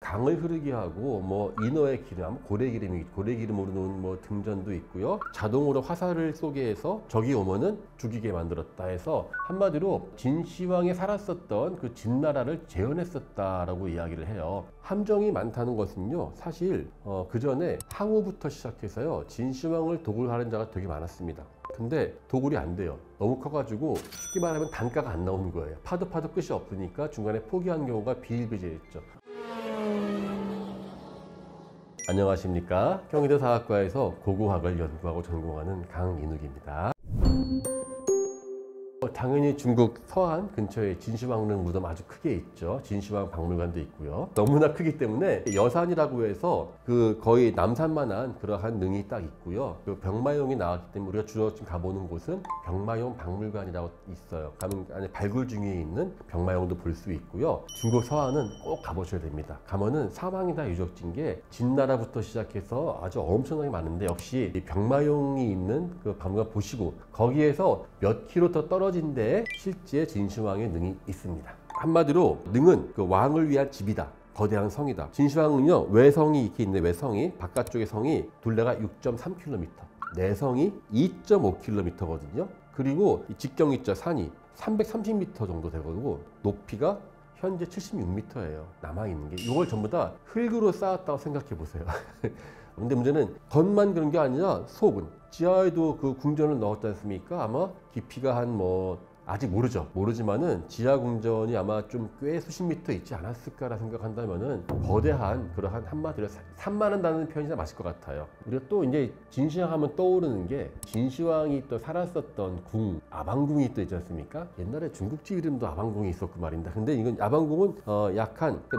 강을 흐르게 하고 뭐 인어의 기름, 고래기름으로는 뭐 등전도 있고요. 자동으로 화살을 쏘게 해서 적이 오면은 죽이게 만들었다 해서 한마디로 진시황이 살았었던 그 진나라를 재현했었다라고 이야기를 해요. 함정이 많다는 것은요, 사실 그 전에 항우부터 시작해서요, 진시황을 도굴하는 자가 되게 많았습니다. 근데 도굴이 안 돼요. 너무 커가지고 쉽게 말하면 단가가 안 나오는 거예요. 파도 끝이 없으니까 중간에 포기한 경우가 비일비재했죠. 안녕하십니까. 경희대사학과에서 고고학을 연구하고 전공하는 강인욱입니다. 당연히 중국 서안 근처에 진시황릉 무덤 아주 크게 있죠. 진시황 박물관도 있고요. 너무나 크기 때문에 여산이라고 해서 그 거의 남산만한 그러한 능이 딱 있고요. 그 병마용이 나왔기 때문에 우리가 주로 지금 가보는 곳은 병마용 박물관이라고 있어요. 가면 안에 발굴 중에 있는 병마용도 볼 수 있고요. 중국 서안은 꼭 가보셔야 됩니다. 가면은 사방이 다 유적지인 게 진나라부터 시작해서 아주 엄청나게 많은데, 역시 이 병마용이 있는 그 박물관 보시고 거기에서 몇 킬로 더 떨어진 데에 실제 진시황의 능이 있습니다. 한마디로 능은 그 왕을 위한 집이다. 거대한 성이다. 진시황은요, 외성이 이렇게 있는데, 외성이 바깥쪽의 성이 둘레가 6.3km, 내성이 2.5km거든요. 그리고 이 직경 있죠, 산이 330m 정도 되고 높이가 현재 76m예요. 남아있는 게 이걸 전부 다 흙으로 쌓았다고 생각해 보세요. 근데 문제는 겉만 그런 게 아니라 속은, 지하에도 그 궁전을 넣었지 않습니까? 아마 깊이가 한 아직 모르지만은 지하 궁전이 아마 좀 꽤 수십 미터 있지 않았을까라 생각한다면은 거대한 그러한, 한마디로 산만한다는 표현이 맞을 것 같아요. 우리가 또 이제 진시황 하면 떠오르는 게, 진시황이 또 살았었던 궁, 아방궁이 또 있지 않습니까? 옛날에 중국집 이름도 아방궁이 있었고 말입니다. 근데 이건 아방궁은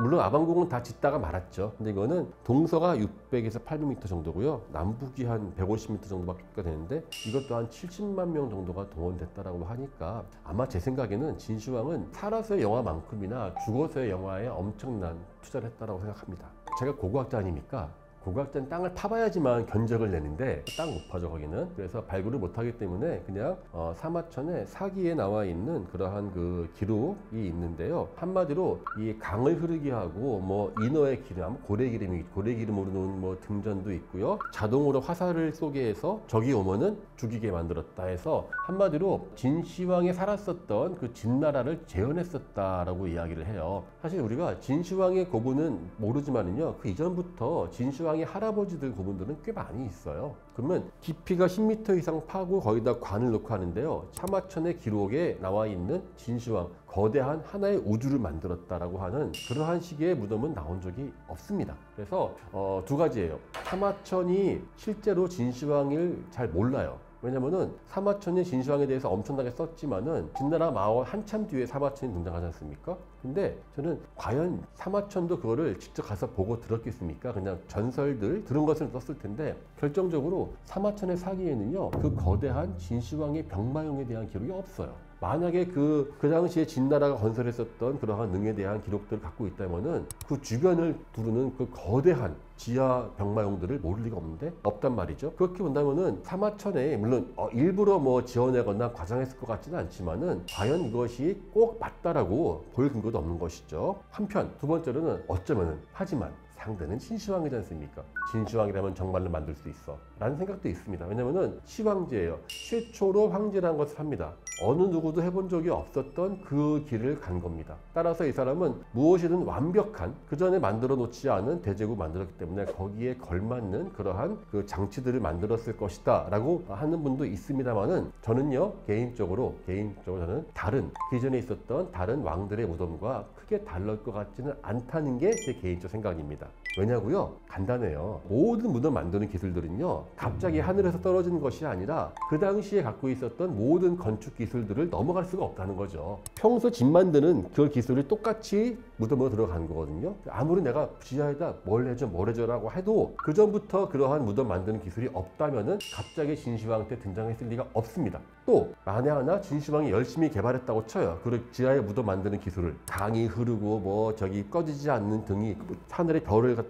물론 아방궁은 다 짓다가 말았죠. 근데 이거는 동서가 600에서 800m 정도고요. 남북이 한 150m 정도밖에 되는데, 이것도 한 70만 명 정도가 동원됐다라고 하니까 아마 제 생각에는 진시황은 살아서의 영화만큼이나 죽어서의 영화에 엄청난 투자를 했다고 생각합니다. 제가 고고학자 아닙니까? 고고학자는 땅을 파봐야지만 견적을 내는데 땅 못 파죠, 거기는. 그래서 발굴을 못 하기 때문에 그냥 사마천에 사기에 나와 있는 그러한 그 기록이 있는데요. 한마디로 이 강을 흐르게 하고 뭐 인어의 기름, 고래기름으로는 뭐 등전도 있고요. 자동으로 화살을 쏘게 해서 적이 오면은 죽이게 만들었다 해서 한마디로 진시황이 살았었던 그 진나라를 재현했었다라고 이야기를 해요. 사실 우리가 진시황의 고분은 모르지만은요, 그 이전부터 진시황의 할아버지들 고분들은 꽤 많이 있어요. 그러면 깊이가 10m 이상 파고 거기다 관을 넣고 하는데요, 사마천의 기록에 나와 있는 진시황, 거대한 하나의 우주를 만들었다라고 하는 그러한 식의 무덤은 나온 적이 없습니다. 그래서 두 가지예요. 사마천이 실제로 진시황을 잘 몰라요. 왜냐면은 사마천이 진시황에 대해서 엄청나게 썼지만은 진나라 마을 한참 뒤에 사마천이 등장하지 않습니까? 근데 저는 과연 사마천도 그거를 직접 가서 보고 들었겠습니까? 그냥 전설들 들은 것을 썼을 텐데, 결정적으로 사마천의 사기에는요, 그 거대한 진시황의 병마용에 대한 기록이 없어요. 만약에 그 당시에 진나라가 건설했었던 그러한 능에 대한 기록들을 갖고 있다면은 그 주변을 두르는 그 거대한 지하 병마용들을 모를 리가 없단 말이죠. 그렇게 본다면은 사마천에 물론 일부러 뭐 지어내거나 과장했을 것 같지는 않지만은 과연 이것이 꼭 맞다라고 볼 근거도 없는 것이죠. 한편 두 번째로는 하지만 상대는 진시황이지 않습니까? 진시황이라면 정말로 만들 수 있어 라는 생각도 있습니다. 왜냐면은 시황제예요. 최초로 황제라는 것을 합니다. 어느 누구도 해본 적이 없었던 그 길을 간 겁니다. 따라서 이 사람은 무엇이든 완벽한, 그 전에 만들어 놓지 않은 대제국 만들었기 때문에 거기에 걸맞는 그러한 그 장치들을 만들었을 것이다 라고 하는 분도 있습니다만은, 저는요 개인적으로 저는 기존에 있었던 다른 왕들의 무덤과 크게 다를 것 같지는 않다는 게 제 개인적 생각입니다. 왜냐고요? 간단해요. 모든 무덤 만드는 기술들은요, 갑자기 하늘에서 떨어지는 것이 아니라 그 당시에 갖고 있었던 모든 건축 기술들을 넘어갈 수가 없다는 거죠. 평소 집 만드는 그 기술을 똑같이 무덤으로 들어간 거거든요. 아무리 내가 지하에다 뭘 해줘라고 해도 그 전부터 그러한 무덤 만드는 기술이 없다면은 갑자기 진시황 때 등장했을 리가 없습니다. 또 만에 하나 진시황이 열심히 개발했다고 쳐요. 그 지하에 무덤 만드는 기술을, 강이 흐르고 뭐 저기 꺼지지 않는 등이 하늘에 별을 갖다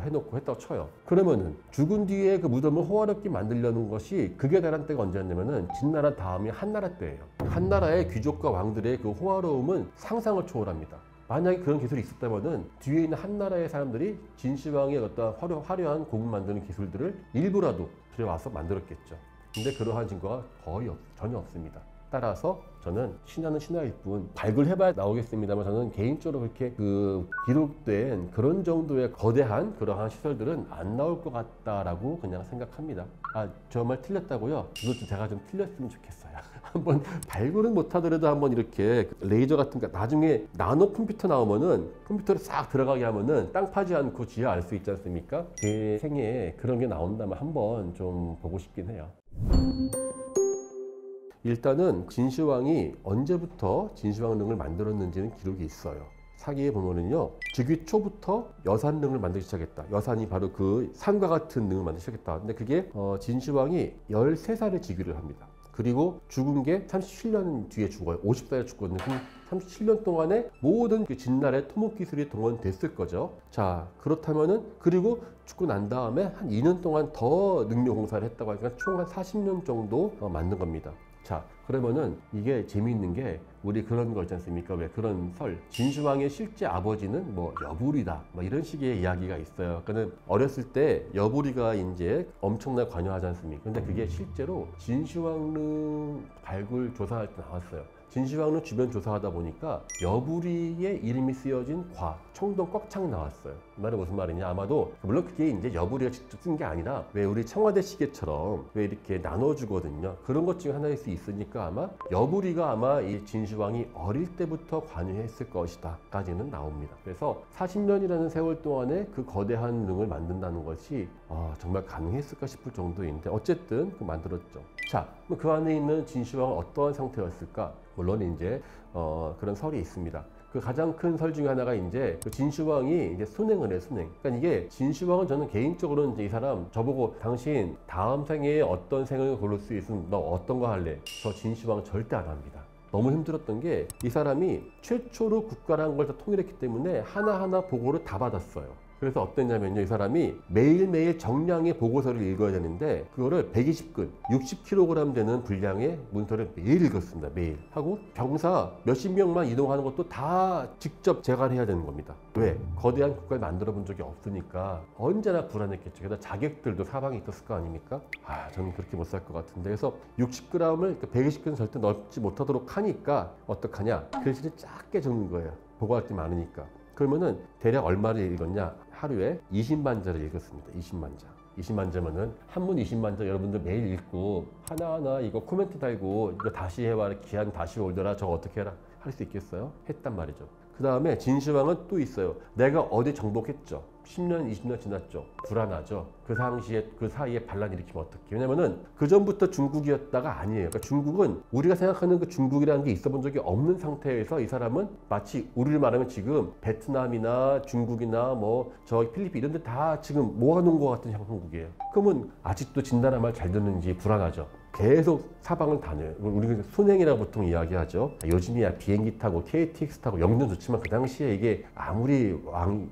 해놓고 했다고 쳐요. 그러면은 죽은 뒤에 그 무덤을 호화롭게 만들려는 것이 극에 달한 때가 언제였냐면은 진나라 다음이 한나라 때예요. 한나라의 귀족과 왕들의 그 호화로움은 상상을 초월합니다. 만약에 그런 기술이 있었다면은 뒤에 있는 한 나라의 사람들이 진시황의 어떤 화려한 고급 만드는 기술들을 일부라도 들여와서 만들었겠죠. 근데 그러한 증거가 전혀 없습니다. 따라서 저는 신화는 신화일 뿐 발굴해봐야 나오겠습니다만 저는 개인적으로 그렇게 기록된 그런 정도의 거대한 그러한 시설들은 안 나올 것 같다라고 그냥 생각합니다. 정말 틀렸다고요? 이것도 제가 좀 틀렸으면 좋겠어요. 한번 발굴은 못하더라도 한번 이렇게 레이저 같은 거 나중에 나노 컴퓨터 나오면은 컴퓨터를 싹 들어가게 하면은 땅 파지 않고 지하 알 수 있지 않습니까? 제 생애에 그런 게 나온다면 한번 좀 보고 싶긴 해요. 일단은 진시황이 언제부터 진시황릉을 만들었는지는 기록이 있어요. 사기에 보면은요, 즉위 초부터 여산릉을 만들기 시작했다. 여산이 바로 그 산과 같은 능을 만들기 시작했다. 근데 그게 진시황이 13살에 즉위를 합니다. 그리고 죽은 게 37년 뒤에 죽어요. 50살에 죽었는데 37년 동안에 모든 그 진날의 토목 기술이 동원됐을 거죠. 자, 그렇다면은 그리고 죽고 난 다음에 한 2년 동안 더 능력 공사를 했다고 하니까 총 한 40년 정도 만든 겁니다. 자, 그러면은 이게 재미있는 게 우리 그런 거 있지 않습니까? 왜 그런 설, 진시황의 실제 아버지는 뭐 여부리다, 뭐 이런 식의 이야기가 있어요. 그러니까 어렸을 때 여부리가 이제 엄청나게 관여하지 않습니까? 근데 그게 실제로 진시황릉 발굴 조사할 때 나왔어요. 진시황릉 주변 조사하다 보니까 여부리의 이름이 쓰여진 과, 청동 꺽창 나왔어요. 이 말은 무슨 말이냐? 아마도 물론 그게 이제 여부리가 직접 쓴 게 아니라 왜 우리 청와대 시계처럼 왜 이렇게 나눠주거든요. 그런 것 중에 하나일 수 있으니까 아마 여부리가 아마 이 진시황이 어릴 때부터 관여했을 것이다 까지는 나옵니다. 그래서 40년이라는 세월 동안에 그 거대한 릉을 만든다는 것이 정말 가능했을까 싶을 정도인데 어쨌든 만들었죠. 자, 그 안에 있는 진시황은 어떠한 상태였을까? 물론 이제 그런 설이 있습니다. 그 가장 큰 설 중에 하나가 이제 그 진시황이 이제 순행을 해, 순행. 그러니까 이게 진시황은 저는 개인적으로는 이제 이 사람 저보고 당신 다음 생에 어떤 생을 고를 수 있으면 너 어떤 거 할래? 저 진시황 절대 안 합니다. 너무 힘들었던 게 이 사람이 최초로 국가라는 걸 다 통일했기 때문에 하나하나 보고를 다 받았어요. 그래서 어땠냐면요, 이 사람이 매일매일 정량의 보고서를 읽어야 되는데 그거를 120근, 60kg 되는 분량의 문서를 매일 읽었습니다. 매일. 하고 병사 몇십 명만 이동하는 것도 다 직접 제가를 해야 되는 겁니다. 왜? 거대한 국가를 만들어 본 적이 없으니까 언제나 불안했겠죠. 게다가 자객들도 사방에 있었을 거 아닙니까? 저는 그렇게 못 살 것 같은데. 그래서 60g을 120근 절대 넣지 못하도록 하니까 어떡하냐? 글씨를 작게 적는 거예요. 보고할 게 많으니까. 그러면은 대략 얼마를 읽었냐? 하루에 20만 자를 읽었습니다. 20만 자. 20만 자면은 한문 20만 자 여러분들 매일 읽고 하나하나 이거 코멘트 달고 이거 다시 해와 기한 다시 올더라 저거 어떻게 해라 할 수 있겠어요? 했단 말이죠. 그 다음에 진시황은 또 있어요. 내가 어디 정복했죠. 10년, 20년 지났죠. 불안하죠. 그 사이에 반란 일으키면 어떡해. 왜냐면은 그 전부터 중국이었다가 아니에요. 그러니까 중국은 우리가 생각하는 그 중국이라는 게 있어 본 적이 없는 상태에서 이 사람은 마치 우리를 말하면 지금 베트남이나 중국이나 뭐 저 필리핀 이런 데 다 지금 모아놓은 것 같은 형국이에요. 그러면 아직도 진단한 말 잘 듣는지 불안하죠. 계속 사방을 다녀요. 우리가 순행이라고 보통 이야기하죠. 요즘이야 비행기 타고 KTX 타고 영등 좋지만 그 당시에 이게 아무리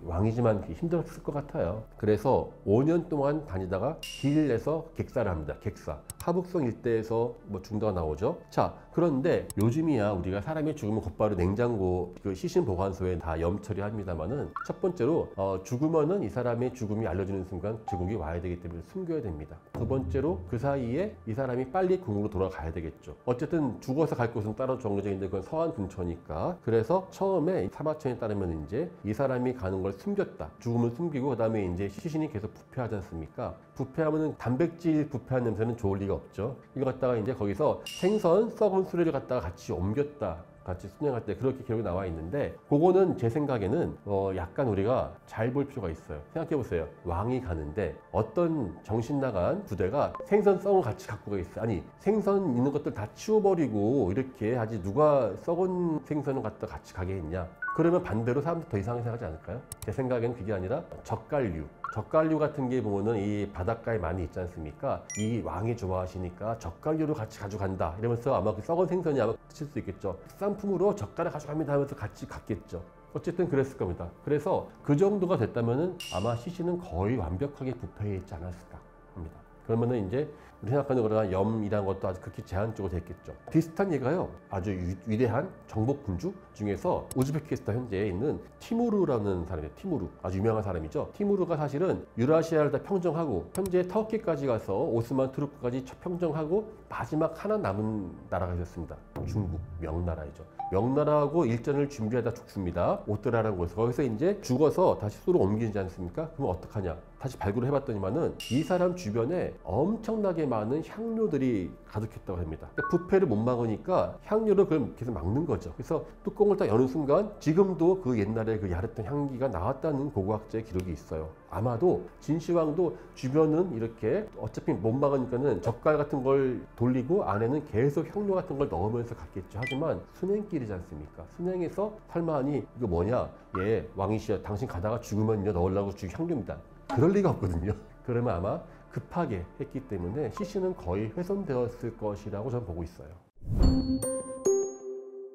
왕이지만 힘들었을 것 같아요. 그래서 5년 동안 다니다가 길에서 객사를 합니다. 객사. 하북성 일대에서 뭐 중도가 나오죠. 자, 그런데 요즘이야 우리가 사람이 죽으면 곧바로 냉장고 그 시신 보관소에 다 염처리합니다만은 첫 번째로 죽으면은 이 사람의 죽음이 알려지는 순간 제국이 와야 되기 때문에 숨겨야 됩니다. 두 번째로 그 사이에 이 사람이 빨리 궁으로 돌아가야 되겠죠. 어쨌든 죽어서 갈 곳은 따로 정해져 있는데 그건 서안 근처니까. 그래서 처음에 사마천에 따르면 이제 이 사람이 가는 걸 숨겼다. 죽음을 숨기고 그 다음에 이제 시신이 계속 부패하지 않습니까? 부패하면은 단백질 부패한 냄새는 좋을 리가 없죠. 이거 갖다가 이제 거기서 생선 썩은 수레를 갖다가 같이 옮겼다. 같이 순행할 때 그렇게 기록이 나와 있는데 그거는 제 생각에는 약간 우리가 잘 볼 필요가 있어요. 생각해 보세요. 왕이 가는데 어떤 정신 나간 부대가 생선 썩은 같이 갖고 가 있어요. 아니 생선 있는 것들 다 치워버리고 이렇게 하지 누가 썩은 생선을 갖다 같이 가게 했냐. 그러면 반대로 사람들 더 이상하게 생각하지 않을까요? 제 생각에는 그게 아니라 젓갈류 같은 게 보면은 이 바닷가에 많이 있지 않습니까? 이 왕이 좋아하시니까 젓갈류를 같이 가져간다 이러면서 아마 그 썩은 생선이 아마 그칠 수 있겠죠. 쌈품으로 젓갈을 가져갑니다 하면서 같이 갔겠죠. 어쨌든 그랬을 겁니다. 그래서 그 정도가 됐다면은 아마 시신은 거의 완벽하게 부패해 있지 않았을까 합니다. 그러면은 이제 우리 생각하는 그런 염이라는 것도 아주 극히 제한적으로 됐겠죠. 비슷한 예가요. 아주 위대한 정복 군주 중에서 우즈베키스탄 현재에 있는 티무르라는 사람이에요. 티무르. 아주 유명한 사람이죠. 티무르가 사실은 유라시아를 다 평정하고 현재 터키까지 가서 오스만 투르크까지 평정하고 마지막 하나 남은 나라가 있었습니다. 중국, 명나라이죠. 명나라하고 일전을 준비하다 죽습니다. 오뜨라라는 곳에서. 거기서 이제 죽어서 다시 수로 옮기지 않습니까? 그럼 어떡하냐? 다시 발굴을 해봤더니만은 이 사람 주변에 엄청나게 많은 향료들이 가득했다고 합니다. 부패를 못 막으니까 향료를 그걸 계속 막는 거죠. 그래서 뚜껑을 딱 여는 순간 지금도 그 옛날에 그 야릇한 향기가 나왔다는 고고학자의 기록이 있어요. 아마도 진시황도 주변은 이렇게 어차피 못 막으니까는 젓갈 같은 걸 돌리고 안에는 계속 향료 같은 걸 넣으면서 갔겠죠. 하지만 순행길이지 않습니까? 순행에서 설마 아니 이거 뭐냐? 얘 왕이시여 당신 가다가 죽으면요 넣으려고 죽이 향료입니다. 그럴 리가 없거든요. 그러면 아마 급하게 했기 때문에 시신은 거의 훼손되었을 것이라고 저는 보고 있어요.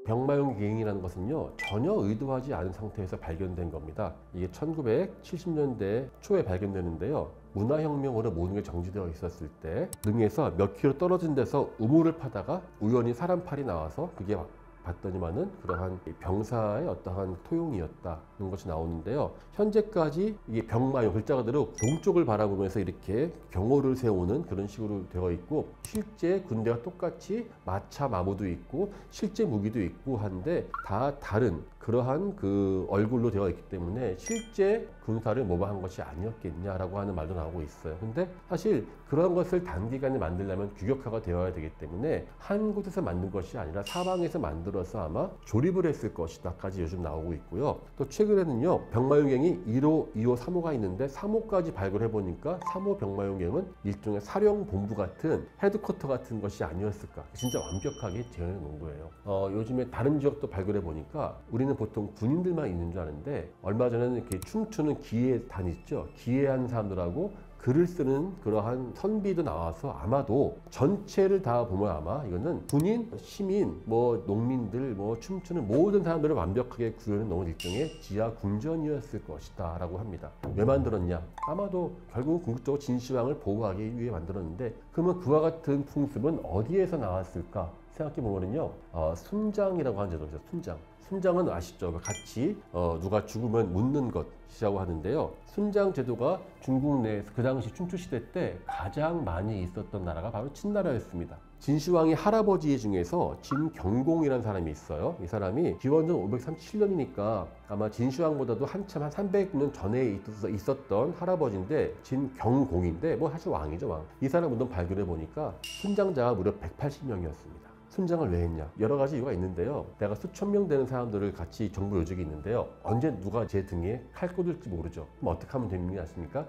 병마용 기행이라는 것은요 전혀 의도하지 않은 상태에서 발견된 겁니다. 이게 1970년대 초에 발견되는데요. 문화혁명으로 모든 게 정지되어 있었을 때 능에서 몇 킬로 떨어진 데서 우물을 파다가 우연히 사람 팔이 나와서 그게 봤더니만은 그러한 병사의 어떠한 토용이었다는 것이 나오는데요. 현재까지 이게 병마용 글자 그대로 동쪽을 바라보면서 이렇게 경호를 세우는 그런 식으로 되어 있고 실제 군대와 똑같이 마차 마모도 있고 실제 무기도 있고 한데 다 다른 그러한 그 얼굴로 되어 있기 때문에 실제 군사를 모방한 것이 아니었겠냐라고 하는 말도 나오고 있어요. 근데 사실 그런 것을 단기간에 만들려면 규격화가 되어야 되기 때문에 한 곳에서 만든 것이 아니라 사방에서 만들어서 아마 조립을 했을 것이다까지 요즘 나오고 있고요. 또 최근에는요 병마용갱이 1호, 2호, 3호가 있는데 3호까지 발굴해 보니까 3호 병마용갱은 일종의 사령본부 같은 헤드쿼터 같은 것이 아니었을까. 진짜 완벽하게 재현해 놓은 거예요. 요즘에 다른 지역도 발굴해 보니까 우리는 보통 군인들만 있는 줄 아는데 얼마 전에는 이렇게 춤추는 기회단 있죠. 기회하는 사람들하고 글을 쓰는 그러한 선비도 나와서 아마도 전체를 다 보면 아마 이거는 군인, 시민, 뭐 농민들, 뭐 춤추는 모든 사람들을 완벽하게 구현해 놓은 일종의 지하 궁전이었을 것이다 라고 합니다. 왜 만들었냐? 아마도 결국 궁극적으로 진시황을 보호하기 위해 만들었는데 그러면 그와 같은 풍습은 어디에서 나왔을까? 생각해 보면요, 순장이라고 하는 제도가 있어요. 순장. 순장은 아시죠? 같이 누가 죽으면 묻는 것이라고 하는데요. 순장 제도가 중국 내에서 그 당시 춘추 시대 때 가장 많이 있었던 나라가 바로 친나라였습니다. 진시황의 할아버지 중에서 진경공이라는 사람이 있어요. 이 사람이 기원전 537년이니까 아마 진시황보다도 한참 한 300년 전에 있었던 할아버지인데 진경공인데 뭐 사실 왕이죠, 왕. 이 사람 운동 발견해 보니까 순장자가 무려 180명이었습니다. 순장을 왜 했냐? 여러 가지 이유가 있는데요. 내가 수천 명 되는 사람들을 같이 정부 요직이 있는데요. 언제 누가 제 등에 칼 꽂을지 모르죠. 그럼 어떻게 하면 되는 게 아십니까?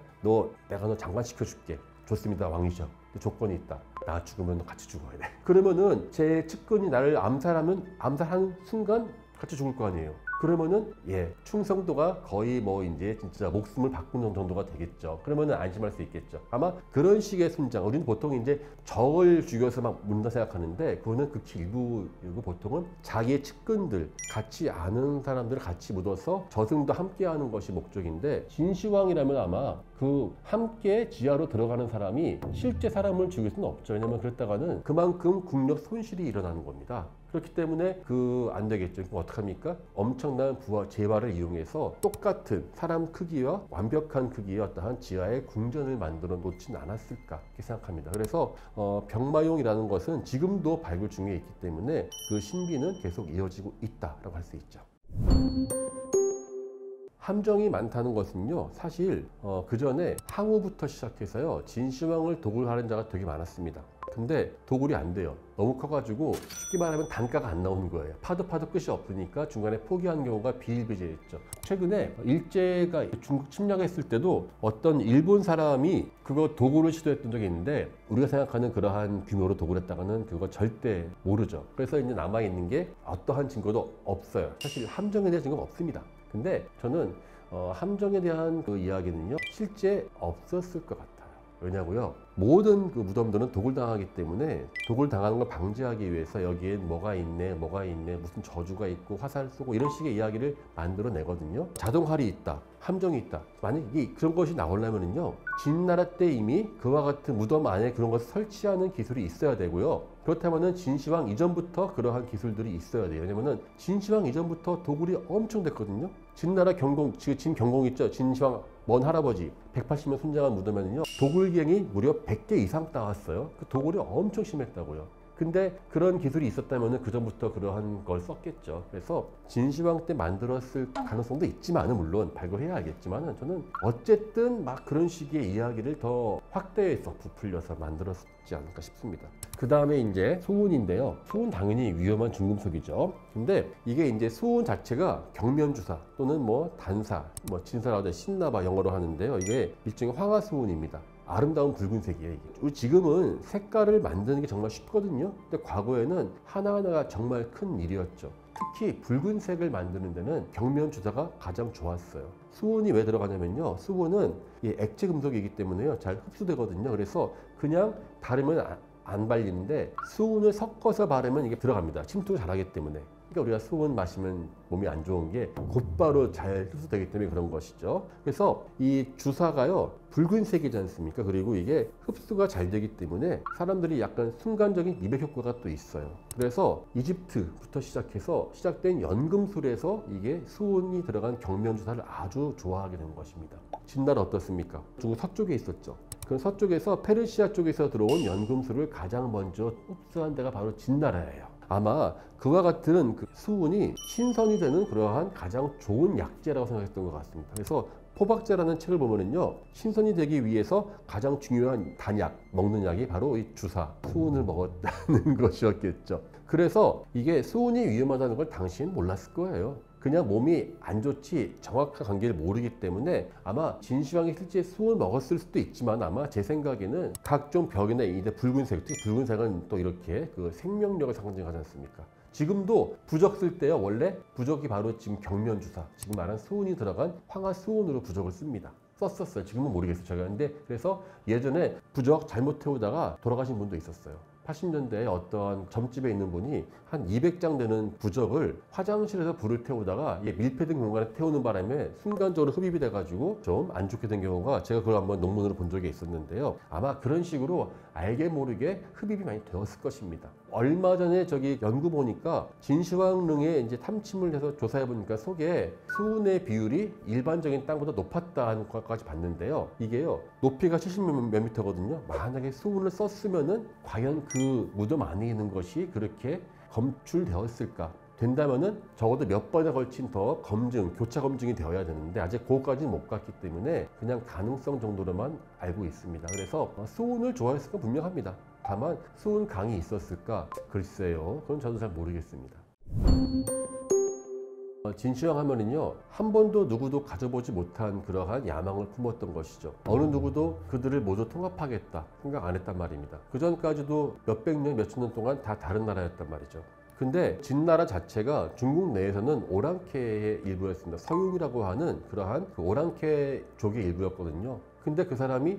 내가 너 장관 시켜줄게. 좋습니다, 왕이죠. 근데 조건이 있다. 나 죽으면 너 같이 죽어야 돼. 그러면은 제 측근이 나를 암살하는 순간 같이 죽을 거 아니에요. 그러면은 충성도가 거의 뭐 이제 진짜 목숨을 바꾸는 정도가 되겠죠. 그러면은 안심할 수 있겠죠. 아마 그런 식의 순장, 우리는 보통 이제 적을 죽여서 막 묻는다 생각하는데 그거는 극히 일부이고 보통은 자기의 측근들, 같이 아는 사람들을 같이 묻어서 저승도 함께하는 것이 목적인데 진시황이라면 아마 그 함께 지하로 들어가는 사람이 실제 사람을 죽일 수는 없죠. 왜냐면 그랬다가는 그만큼 국력 손실이 일어나는 겁니다. 그렇기 때문에 안 되겠죠. 그럼 어떡합니까? 엄청난 부와 재화를 이용해서 똑같은 사람 크기와 완벽한 크기의 어떠한 지하의 궁전을 만들어 놓지는 않았을까 이렇게 생각합니다. 그래서 병마용이라는 것은 지금도 발굴 중에 있기 때문에 그 신비는 계속 이어지고 있다라고 할 수 있죠. 함정이 많다는 것은요, 사실 그 전에 항우부터 시작해서요 진시황을 도굴하는 자가 되게 많았습니다. 근데 도굴이 안 돼요. 너무 커가지고 쉽게 말하면 단가가 안 나오는 거예요. 파도 끝이 없으니까 중간에 포기한 경우가 비일비재했죠. 최근에 일제가 중국 침략했을 때도 어떤 일본 사람이 그거 도굴을 시도했던 적이 있는데 우리가 생각하는 그러한 규모로 도굴했다가는 그거 절대 모르죠. 그래서 이제 남아있는 게 어떠한 증거도 없어요. 사실 함정에 대한 증거가 없습니다. 근데 저는 함정에 대한 그 이야기는요 실제 없었을 것 같아요. 왜냐고요? 모든 그 무덤들은 도굴당하기 때문에 도굴당하는 걸 방지하기 위해서 여기엔 뭐가 있네, 무슨 저주가 있고 화살 쏘고 이런 식의 이야기를 만들어내거든요. 자동활이 있다, 함정이 있다. 만약에 그런 것이 나오려면요, 진나라 때 이미 그와 같은 무덤 안에 그런 것을 설치하는 기술이 있어야 되고요. 그렇다면은 진시황 이전부터 그러한 기술들이 있어야 돼요. 왜냐면은 진시황 이전부터 도굴이 엄청 됐거든요. 진나라 경공, 지금 경공 있죠? 진시황 먼 할아버지 180년 순장한 무덤에는요, 도굴갱이 무려 100개 이상 따왔어요. 그 도굴이 엄청 심했다고요. 근데 그런 기술이 있었다면 그 전부터 그러한 걸 썼겠죠. 그래서 진시황 때 만들었을 가능성도 있지만은, 물론 발굴해야 알겠지만은, 저는 어쨌든 막 그런 식의 이야기를 더 확대해서 부풀려서 만들었지 않을까 싶습니다. 그 다음에 이제 수운인데요. 수운 당연히 위험한 중금속이죠. 근데 이게 이제 수운 자체가 경면주사 또는 뭐 단사, 뭐 진사라고 신나바 영어로 하는데요. 이게 일종의 황화수운입니다. 아름다운 붉은색이에요. 이게. 지금은 색깔을 만드는 게 정말 쉽거든요. 근데 과거에는 하나하나가 정말 큰 일이었죠. 특히 붉은색을 만드는 데는 경면주사가 가장 좋았어요. 수온이 왜 들어가냐면요, 수온은 액체 금속이기 때문에요, 잘 흡수되거든요. 그래서 그냥 바르면 안 발리는데 수온을 섞어서 바르면 이게 들어갑니다. 침투를 잘하기 때문에. 그러니까 우리가 수온 마시면 몸이 안 좋은 게 곧바로 잘 흡수되기 때문에 그런 것이죠. 그래서 이 주사가요, 붉은색이지 않습니까? 그리고 이게 흡수가 잘 되기 때문에 사람들이 약간 순간적인 미백 효과가 또 있어요. 그래서 이집트부터 시작해서 시작된 연금술에서 이게 수온이 들어간 경면주사를 아주 좋아하게 된 것입니다. 진나라 어떻습니까? 중국 서쪽에 있었죠. 그 서쪽에서 페르시아 쪽에서 들어온 연금술을 가장 먼저 흡수한 데가 바로 진나라예요. 아마 그와 같은 그 수운이 신선이 되는 그러한 가장 좋은 약재라고 생각했던 것 같습니다. 그래서 포박제라는 책을 보면은요, 신선이 되기 위해서 가장 중요한 단약, 먹는 약이 바로 이 주사, 수운을 먹었다는 것이었겠죠. 그래서 이게 수운이 위험하다는 걸 당시엔 몰랐을 거예요. 그냥 몸이 안 좋지 정확한 관계를 모르기 때문에 아마 진시황이 실제 수운을 먹었을 수도 있지만, 아마 제 생각에는 각종 벽이나 이데 붉은색, 특히 붉은색은 또 이렇게 그 생명력을 상징하지 않습니까? 지금도 부적 쓸 때요, 원래 부적이 바로 지금 경면주사, 지금 말한 수운이 들어간 황화수운으로 부적을 씁니다. 썼었어요. 지금은 모르겠어요, 제가. 근데 그래서 예전에 부적 잘못 태우다가 돌아가신 분도 있었어요. 80년대에 어떤 점집에 있는 분이 한 200장 되는 부적을 화장실에서 불을 태우다가 밀폐된 공간에 태우는 바람에 순간적으로 흡입이 돼가지고 좀 안 좋게 된 경우가, 제가 그걸 한번 논문으로 본 적이 있었는데요. 아마 그런 식으로 알게 모르게 흡입이 많이 되었을 것입니다. 얼마 전에 저기 연구 보니까 진시황릉에 이제 탐침을 해서 조사해 보니까 속에 수은의 비율이 일반적인 땅보다 높았다는 것까지 봤는데요. 이게요, 높이가 70몇 미터거든요. 만약에 수은을 썼으면은 과연 그 무덤 안에 있는 것이 그렇게 검출되었을까? 된다면은 적어도 몇 번에 걸친 더 검증, 교차 검증이 되어야 되는데 아직 그것까지는 못 갔기 때문에 그냥 가능성 정도로만 알고 있습니다. 그래서 수은을 좋아했을 건 분명합니다. 다만 수은 강이 있었을까? 글쎄요, 그건 저도 잘 모르겠습니다. 진시황 하면은요, 한 번도 누구도 가져보지 못한 그러한 야망을 품었던 것이죠. 어느 누구도 그들을 모두 통합하겠다 생각 안 했단 말입니다. 그 전까지도 몇백 년, 몇천 년 동안 다 다른 나라였단 말이죠. 근데 진나라 자체가 중국 내에서는 오랑캐의 일부였습니다. 서윤이라고 하는 그러한 그 오랑캐족의 일부였거든요. 근데 그 사람이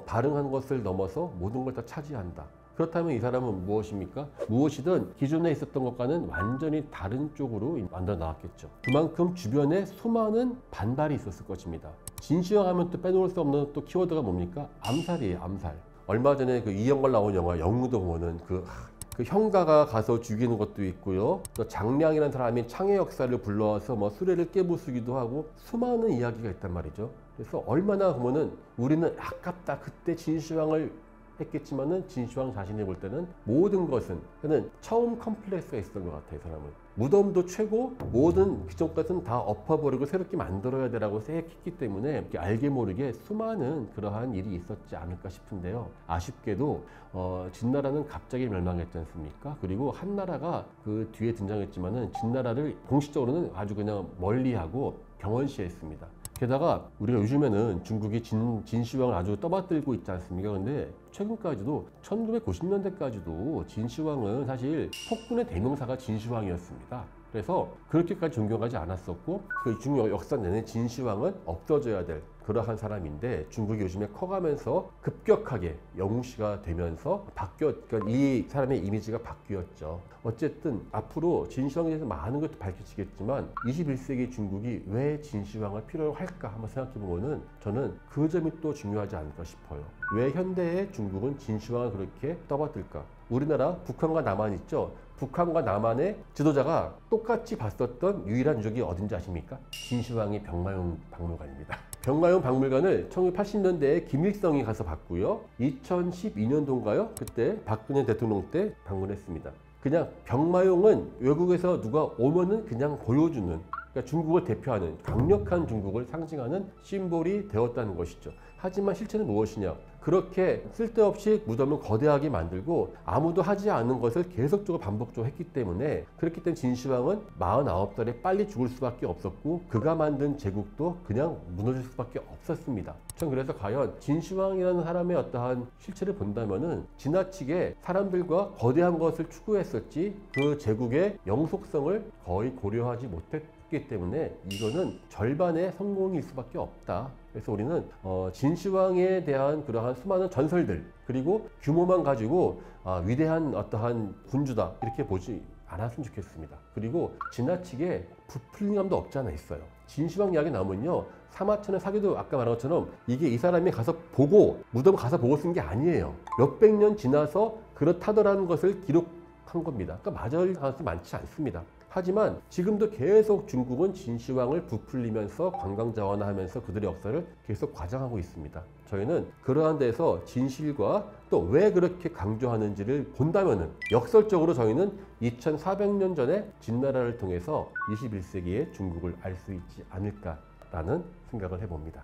발흥한 것을 넘어서 모든 걸 다 차지한다. 그렇다면 이 사람은 무엇입니까? 무엇이든 기존에 있었던 것과는 완전히 다른 쪽으로 만들어 나왔겠죠. 그만큼 주변에 수많은 반발이 있었을 것입니다. 진시황 하면 또 빼놓을 수 없는 또 키워드가 뭡니까? 암살이에요, 암살. 얼마 전에 그 이영걸 나온 영화 영웅도 보면은 그 형가가 가서 죽이는 것도 있고요. 또 장량이라는 사람이 창의 역사를 불러와서 뭐 수레를 깨부수기도 하고 수많은 이야기가 있단 말이죠. 그래서 얼마나 보면은 우리는 아깝다, 그때 진시황을 했겠지만은 진시황 자신이 볼 때는 모든 것은 그는 처음 컴플렉스가 있었던 것 같아요. 이 사람은 무덤도 최고, 모든 기존 것은 다 엎어버리고 새롭게 만들어야 되라고 생각했기 때문에 이렇게 알게 모르게 수많은 그러한 일이 있었지 않을까 싶은데요. 아쉽게도 진나라는 갑자기 멸망했지 않습니까? 그리고 한나라가 그 뒤에 등장했지만은 진나라를 공식적으로는 아주 그냥 멀리하고 병원시했습니다. 게다가 우리가 요즘에는 중국이 진시황을 아주 떠받들고 있지 않습니까? 근데 최근까지도 1990년대까지도 진시황은 사실 폭군의 대명사가 진시황이었습니다. 그래서 그렇게까지 존경하지 않았었고 그 중국 역사 내내 진시황은 없어져야 될 그러한 사람인데 중국이 요즘에 커가면서 급격하게 영웅시가 되면서 그러니까 이 사람의 이미지가 바뀌었죠. 어쨌든 앞으로 진시황에 대해서 많은 것도 밝혀지겠지만 21세기 중국이 왜 진시황을 필요로 할까 한번 생각해 보면은 저는 그 점이 또 중요하지 않을까 싶어요. 왜 현대의 중국은 진시황을 그렇게 떠받들까? 우리나라 북한과 남한 있죠. 북한과 남한의 지도자가 똑같이 봤었던 유일한 유적이 어딘지 아십니까? 진시황의 병마용 박물관입니다. 병마용 박물관을 1980년대에 김일성이 가서 봤고요. 2012년도인가요? 그때 박근혜 대통령 때 방문했습니다. 그냥 병마용은 외국에서 누가 오면은 그냥 보여주는, 그러니까 중국을 대표하는 강력한 중국을 상징하는 심볼이 되었다는 것이죠. 하지만 실체는 무엇이냐? 그렇게 쓸데없이 무덤을 거대하게 만들고 아무도 하지 않은 것을 계속적으로 반복적으로 했기 때문에, 그렇기 때문에 진시황은 49살에 빨리 죽을 수밖에 없었고 그가 만든 제국도 그냥 무너질 수밖에 없었습니다. 전 그래서 과연 진시황이라는 사람의 어떠한 실체를 본다면은 지나치게 사람들과 거대한 것을 추구했었지 그 제국의 영속성을 거의 고려하지 못했기 때문에 이거는 절반의 성공일 수밖에 없다. 그래서 우리는 진시황에 대한 그러한 수많은 전설들 그리고 규모만 가지고 위대한 어떠한 군주다 이렇게 보지 않았으면 좋겠습니다. 그리고 지나치게 부풀림감도 없지 않아 있어요. 진시황 이야기 나오면요, 사마천의 사기도 아까 말한 것처럼 이게 이 사람이 가서 보고 무덤 가서 보고 쓴 게 아니에요. 몇백 년 지나서 그렇다더라는 것을 기록한 겁니다. 그러니까 맞을 가능성이 많지 않습니다. 하지만 지금도 계속 중국은 진시황을 부풀리면서 관광자원화하면서 그들의 역사를 계속 과장하고 있습니다. 저희는 그러한 데서 진실과 또 왜 그렇게 강조하는지를 본다면은 역설적으로 저희는 2400년 전에 진나라를 통해서 21세기의 중국을 알 수 있지 않을까라는 생각을 해봅니다.